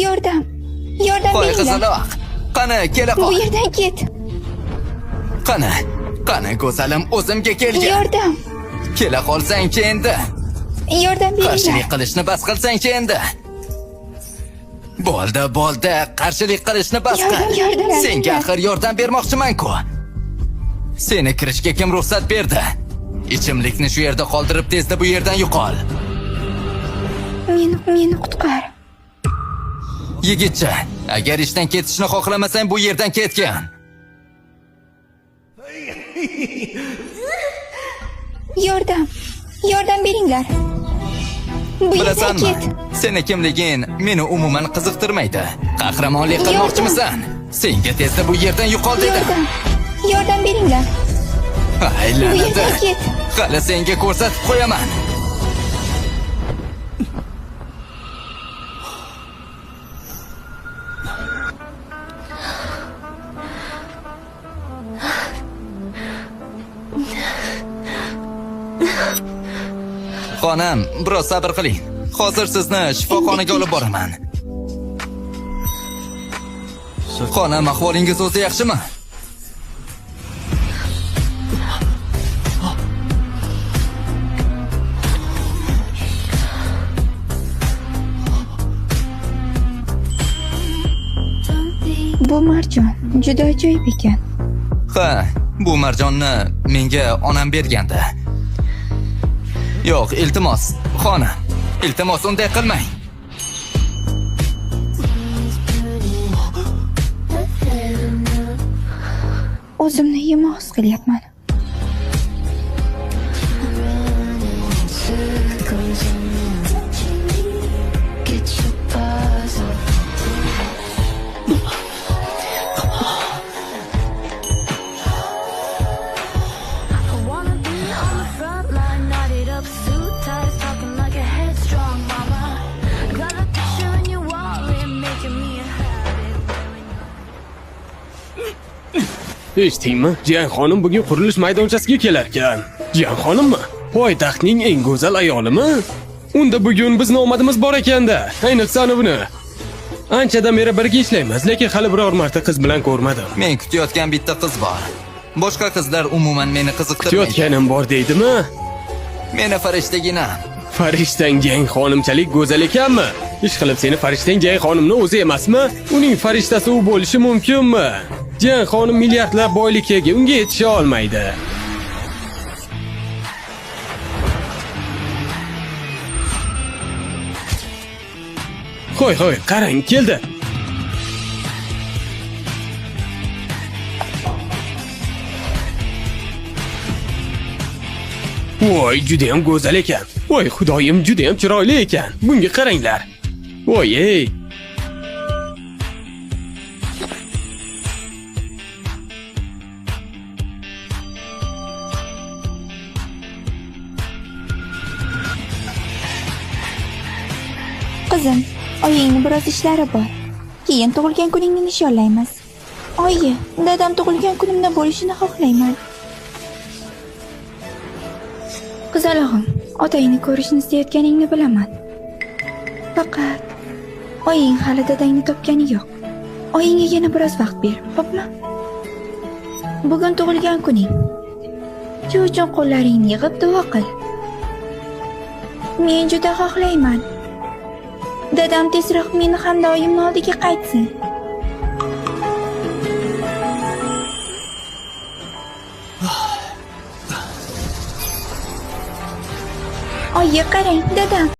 Yordam Qo'y beringlar. qizaloq. Qani, kela Bu qol. yerdan ket. Qani go'zalim, o'zimga kelgin. Yordam. Kela qolsang-chi endi. Yordam Qarshilik beringlar. qilishni bas qilsang-chi endi. Bo'ldi, qarshilik qilishni bas qil. Yordam. Senga axir yordam bermoqchiman-ku. Seni kirishga kim ruxsat berdi? Ichimlikni shu yerda qoldirib tezda bu yerdan yo'qol. Meni qutqar. Yigitcha, agar ishdan ketishni xohlamasang bu yerdan ketgin. Yordam beringlar. Bu yerdan Bilasanmi? ket. Seni kimliging meni umuman qiziqtirmaydi. Qahramonlik qilmoqchimisan? Senga tezda bu yerdan yo'qol dedim. Yordam beringlar. Aylanadi. Bu yerdan ket. Hali senga ko'rsatib qo'yaman. Xonam, biroz sabr qiling. Hozir sizni shifoxonaga olib boraman. Xonam, ahvolingiz o'zi yaxshimi? Bu marjon juda ajoyib ekan. Ha, bu marjonni menga onam bergandi. Yo'q, iltimos, xonam. Iltimos, unday qilmang. O'zimni yomon his qilyapman. Eshitdingmi? Jiyan xonim bugun qurilish maydonchasiga kelar ekan. Jiyan xonimmi? Poytaxtning eng go'zal ayolimi? Unda bugun bizning omadimiz bor ekanda. Ayniqsa buni. Anchadan beri birga ishlaymiz, lekin hali biror marta qiz bilan ko'rmadim. Men kutayotgan bitta qiz bor. Boshqa qizlar umuman meni qiziqtirmaydi. Kutayotganim bor deydimi? Meni farishtagina. Farishtang Jiyan xonimchalik go'zal ekanmi? Ish qilib seni farishtang Jiyan xonimni o'zi emasmi? Uning farishtasi u bo'lishi mumkinmi? Jiyan xonim milliardlab boylikka ega, unga yetisha olmaydi. Qo'y, qarang, keldi. Voy, juda ham go'zal ekan. Voy, xudoyim, juda ham chiroyli ekan. Bunga qaranglar. Voy, ey. Qizim, oyingni biroz ishlari bor. Keyin tug'ilgan kuningni nishonlaymiz. Oyi, dadam tug'ilgan kunimda bo'lishini xohlayman. Qizalog'im, otangni ko'rishni istayotganingni bilaman. Faqat oying hali dadangni topgani yo'q. Oyingga yana biroz vaqt ber, xo'pmi? Bugun tug'ilgan kuning. Shu uchun qo'llaringni yig'ib duo qil. Men juda xohlayman. Dadam tezroq meni hamda oyimni oldiga qaytsin. Oyi, qarang, dadam.